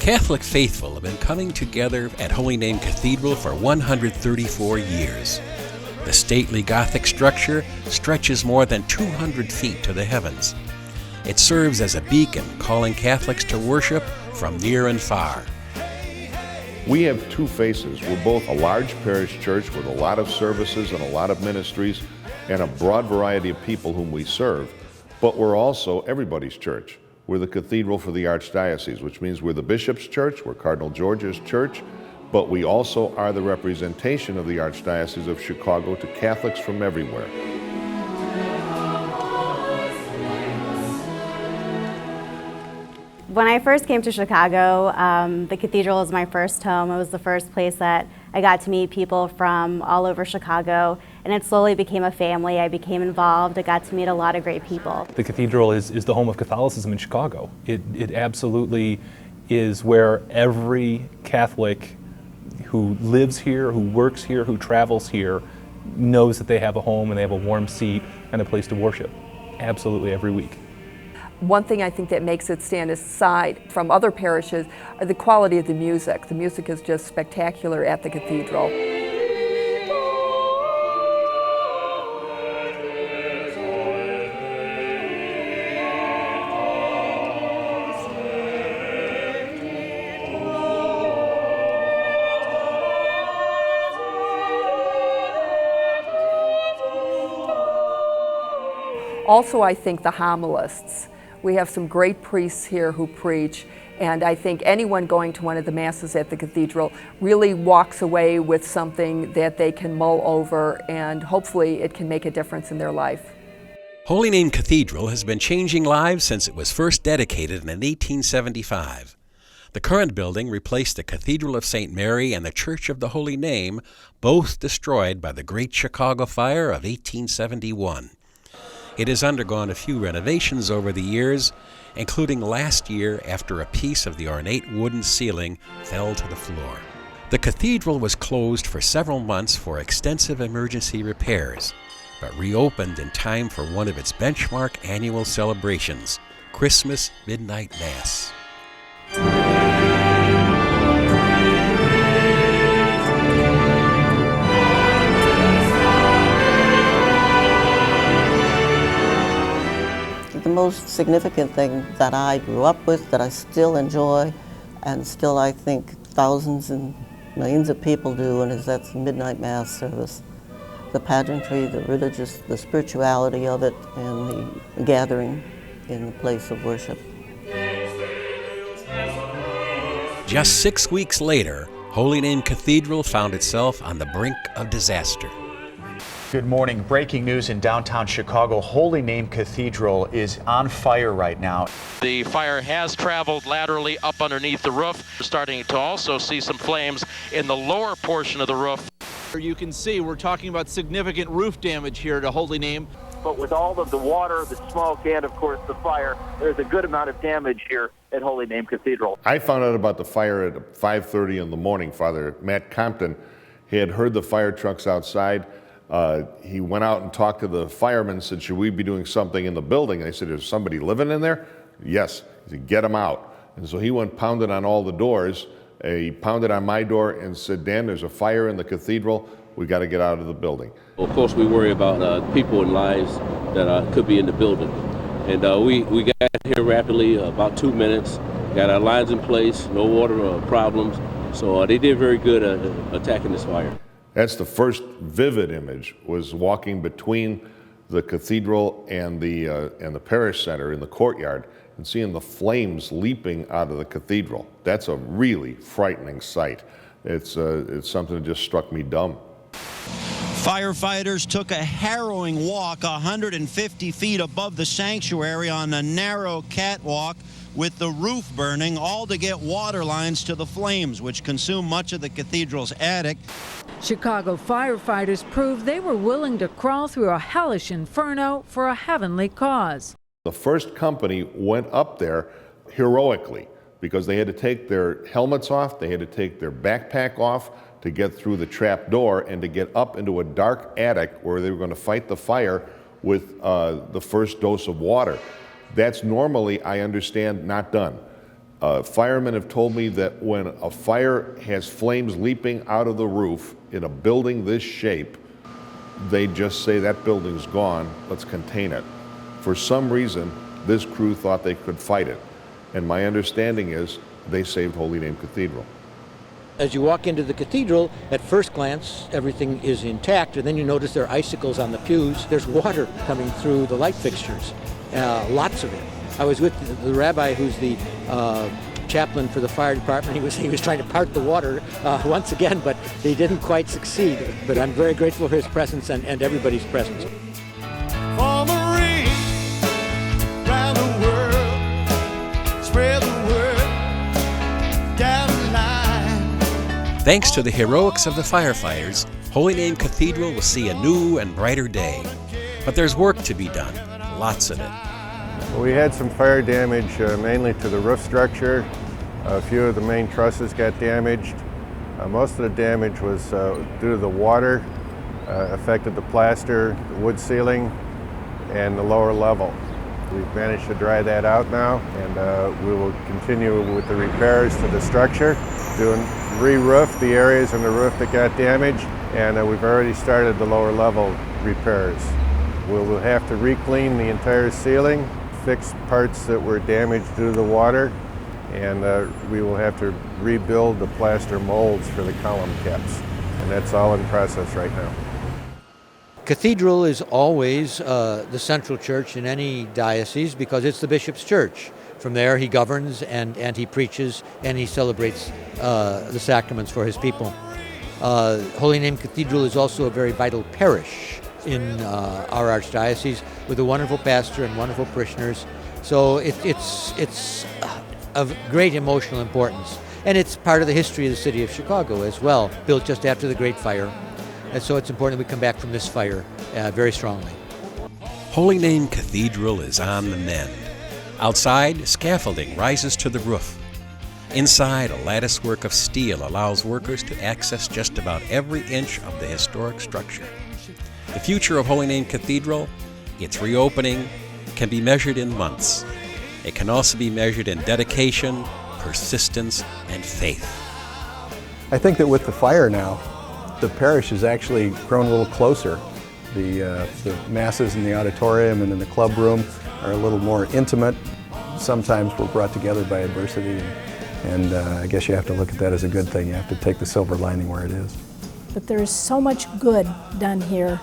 Catholic faithful have been coming together at Holy Name Cathedral for 134 years. The stately Gothic structure stretches more than 200 feet to the heavens. It serves as a beacon calling Catholics to worship from near and far. We have two faces. We're both a large parish church with a lot of services and a lot of ministries and a broad variety of people whom we serve, but we're also everybody's church. We're the cathedral for the Archdiocese, which means we're the Bishop's church, we're Cardinal George's church, but we also are the representation of the Archdiocese of Chicago to Catholics from everywhere. When I first came to Chicago, the cathedral was my first home. It was the first place that I got to meet people from all over Chicago, and it slowly became a family. I became involved. I got to meet a lot of great people. The cathedral is the home of Catholicism in Chicago. It absolutely is where every Catholic who lives here, who works here, who travels here, knows that they have a home and they have a warm seat and a place to worship. Absolutely every week. One thing I think that makes it stand aside from other parishes are the quality of the music. The music is just spectacular at the cathedral. Also, I think the homilists. We have some great priests here who preach, and I think anyone going to one of the masses at the cathedral really walks away with something that they can mull over, and hopefully it can make a difference in their life. Holy Name Cathedral has been changing lives since it was first dedicated in 1875. The current building replaced the Cathedral of St. Mary and the Church of the Holy Name, both destroyed by the Great Chicago Fire of 1871. It has undergone a few renovations over the years, including last year after a piece of the ornate wooden ceiling fell to the floor. The cathedral was closed for several months for extensive emergency repairs, but reopened in time for one of its benchmark annual celebrations, Christmas Midnight Mass. The most significant thing that I grew up with, that I still enjoy, and still I think thousands and millions of people do, and that's the Midnight Mass service. The pageantry, the religious, the spirituality of it, and the gathering in the place of worship. Just 6 weeks later, Holy Name Cathedral found itself on the brink of disaster. Good morning. Breaking news in downtown Chicago. Holy Name Cathedral is on fire right now. The fire has traveled laterally up underneath the roof. We're starting to also see some flames in the lower portion of the roof. You can see we're talking about significant roof damage here to Holy Name. But with all of the water, the smoke, and of course the fire, there's a good amount of damage here at Holy Name Cathedral. I found out about the fire at 5:30 in the morning. Father Matt Compton, he had heard the fire trucks outside. He went out and talked to the firemen, said, should we be doing something in the building? They said, is somebody living in there? Yes. He said, get them out. And so he went pounding on all the doors. He pounded on my door and said, Dan, there's a fire in the cathedral. We got to get out of the building. Of course, we worry about people and lives that could be in the building. And we got here rapidly, about 2 minutes, got our lines in place, no water problems. So they did very good at attacking this fire. That's the first vivid image, was walking between the cathedral and the parish center in the courtyard and seeing the flames leaping out of the cathedral. That's a really frightening sight. It's something that just struck me dumb. Firefighters took a harrowing walk 150 feet above the sanctuary on a narrow catwalk with the roof burning, all to get water lines to the flames, which consume much of the cathedral's attic. Chicago firefighters proved they were willing to crawl through a hellish inferno for a heavenly cause. The first company went up there heroically because they had to take their helmets off, they had to take their backpack off to get through the trap door and to get up into a dark attic where they were going to fight the fire with the first dose of water. That's normally, I understand, not done. Firemen have told me that when a fire has flames leaping out of the roof in a building this shape, they just say that building's gone, let's contain it. For some reason, this crew thought they could fight it. And my understanding is they saved Holy Name Cathedral. As you walk into the cathedral, at first glance, everything is intact, and then you notice there are icicles on the pews. There's water coming through the light fixtures, lots of it. I was with the rabbi who's the chaplain for the fire department. He was trying to part the water once again, but he didn't quite succeed. But I'm very grateful for his presence and everybody's presence. For Marie, round the world, spread the word down the line. Thanks to the heroics of the firefighters, Holy Name Cathedral will see a new and brighter day. But there's work to be done, lots of it. We had some fire damage, mainly to the roof structure. A few of the main trusses got damaged. Most of the damage was due to the water, affected the plaster, the wood ceiling, and the lower level. We've managed to dry that out now, and we will continue with the repairs to the structure, re-roof the areas in the roof that got damaged, and we've already started the lower level repairs. We'll have to re-clean the entire ceiling, fix parts that were damaged due to the water, and we will have to rebuild the plaster molds for the column caps. And that's all in process right now. Cathedral is always the central church in any diocese because it's the bishop's church. From there he governs and he preaches and he celebrates the sacraments for his people. Holy Name Cathedral is also a very vital parish in our archdiocese with a wonderful pastor and wonderful parishioners. So it's of great emotional importance. And it's part of the history of the city of Chicago as well, built just after the Great Fire. And so it's important that we come back from this fire very strongly. Holy Name Cathedral is on the mend. Outside, scaffolding rises to the roof. Inside, a latticework of steel allows workers to access just about every inch of the historic structure. The future of Holy Name Cathedral, its reopening, can be measured in months. It can also be measured in dedication, persistence, and faith. I think that with the fire now, the parish has actually grown a little closer. The masses in the auditorium and in the club room are a little more intimate. Sometimes we're brought together by adversity, and I guess you have to look at that as a good thing. You have to take the silver lining where it is. But there's so much good done here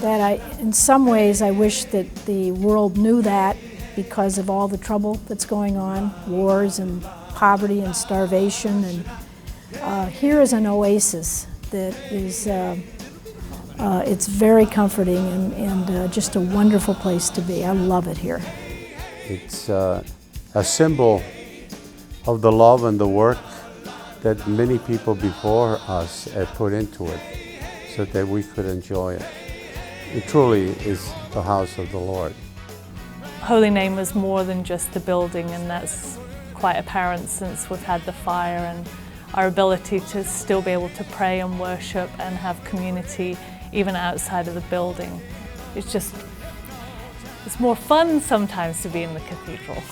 that in some ways I wish that the world knew that because of all the trouble that's going on, wars and poverty and starvation. And here is an oasis that is, it's very comforting and just a wonderful place to be. I love it here. It's a symbol of the love and the work that many people before us had put into it so that we could enjoy it. It truly is the house of the Lord. Holy Name was more than just the building, and that's quite apparent since we've had the fire, and our ability to still be able to pray and worship and have community even outside of the building. It's more fun sometimes to be in the cathedral.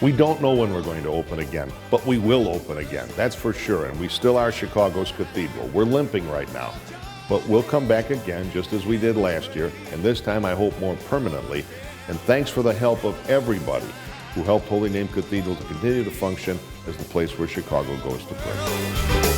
We don't know when we're going to open again, but we will open again, that's for sure, and we still are Chicago's cathedral. We're limping right now, but we'll come back again just as we did last year, and this time I hope more permanently. And thanks for the help of everybody who helped Holy Name Cathedral to continue to function as the place where Chicago goes to pray.